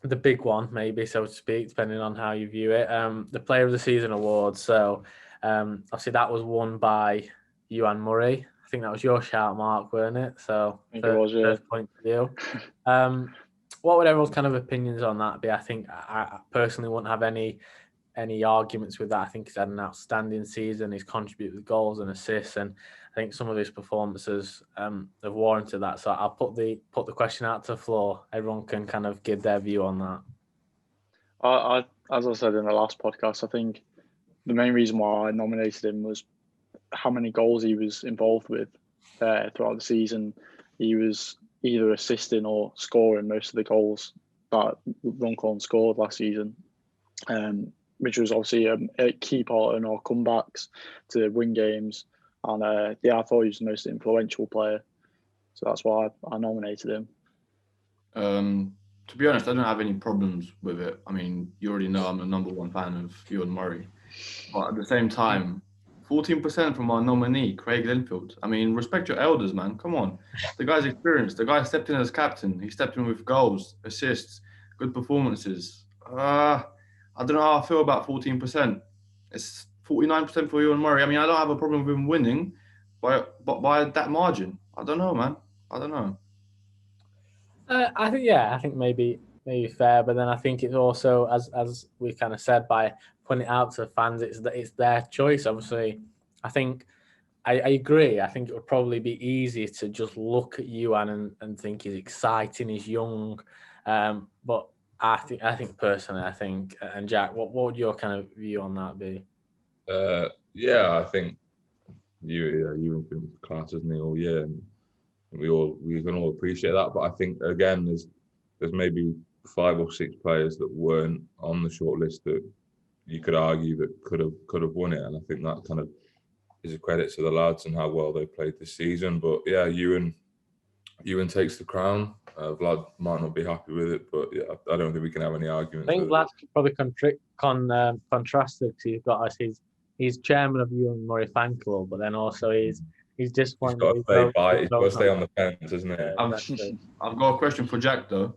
the big one, maybe, so to speak, depending on how you view it. The Player of the Season award. So obviously that was won by Iwan Murray. I think that was your shout, Mark, weren't it? So I think it was, first point to you. What would everyone's kind of opinions on that be? I think I personally wouldn't have any arguments with that. I think he's had an outstanding season. He's contributed with goals and assists, and I think some of his performances have warranted that. So I'll put the question out to the floor. Everyone can kind of give their view on that. As I said in the last podcast, I think the main reason why I nominated him was how many goals he was involved with throughout the season. He was either assisting or scoring most of the goals that Runcorn scored last season, which was obviously a key part in our comebacks to win games. And I thought he was the most influential player. So that's why I nominated him. To be honest, I don't have any problems with it. I mean, you already know I'm a #1 fan of Iwan Murray. But at the same time, 14% from our nominee, Craig Linfield. I mean, respect your elders, man. Come on. The guy's experienced. The guy stepped in as captain. He stepped in with goals, assists, good performances. I don't know how I feel about 14%. It's 49% for Iwan Murray. I mean, I don't have a problem with him winning, but by that margin. I don't know, man. I don't know. I think maybe fair, but then I think it's also as we kind of said, by putting it out to fans, it's their choice. Obviously, I think I agree. I think it would probably be easy to just look at Iwan and think he's exciting, he's young, but I think personally, and Jack, what would your kind of view on that be? I think you class, isn't he? All year, and we can all appreciate that. But I think again, there's maybe 5 or 6 players that weren't on the short list that you could argue that could have won it, and I think that kind of is a credit to the lads and how well they played this season. But yeah, Ewan takes the crown. Vlad might not be happy with it, but yeah, I don't think we can have any arguments. I think Vlad could probably contrast it because he's got us. He's chairman of Iwan Murray fan club, but then also he's disappointed. He's got to stay on the fence, isn't it? I've got a question for Jack though.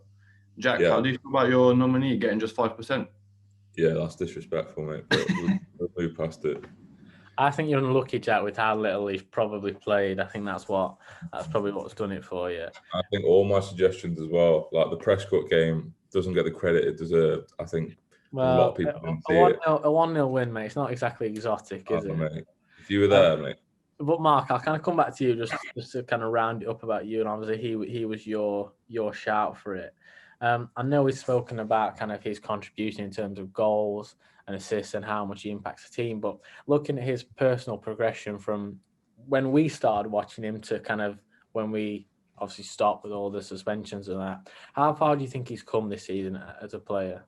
Jack, how do you feel about your nominee getting just 5%? Yeah, that's disrespectful, mate. But we'll move past it. I think you're unlucky, Jack, with how little he's probably played. I think that's probably what's done it for you. I think all my suggestions as well, like the Prescott game, doesn't get the credit it deserved. I think a lot of people didn't see it. A 1-0 win, mate. It's not exactly exotic, is it? Mate. If you were there, mate. But Mark, I'll kind of come back to you just to kind of round it up about you, and obviously he was your shout for it. I know we've spoken about kind of his contribution in terms of goals and assists and how much he impacts the team, but looking at his personal progression from when we started watching him to kind of when we obviously stopped with all the suspensions and that, how far do you think he's come this season as a player?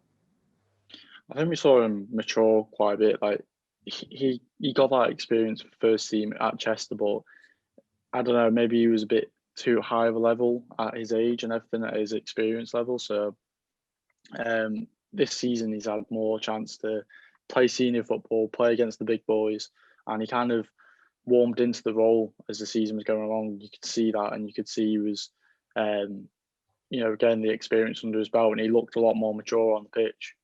I think we saw him mature quite a bit. Like he got that experience for first team at Chester, but I don't know, maybe he was a bit too high of a level at his age and everything at his experience level. So this season he's had more chance to play senior football, play against the big boys, and he kind of warmed into the role as the season was going along. You could see that, and you could see he was, getting the experience under his belt, and he looked a lot more mature on the pitch.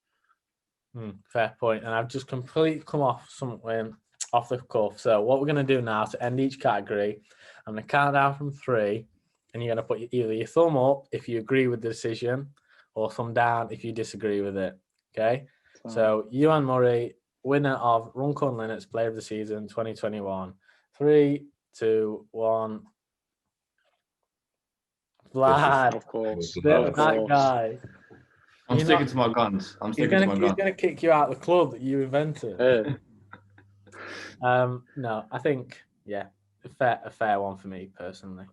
Fair point. And I've just completely come off something off the cuff. So what we're going to do now to end each category, I'm going to count down from 3, and you're going to put either your thumb up if you agree with the decision, or thumb down if you disagree with it. Okay? So Iwan Murray, winner of Runcorn Linnets Player of the Season 2021. 3, 2, 1. Vlad, of course. That guy. I'm sticking to my guns. He's going to kick you out of the club that you invented. No, I think, a fair one for me personally.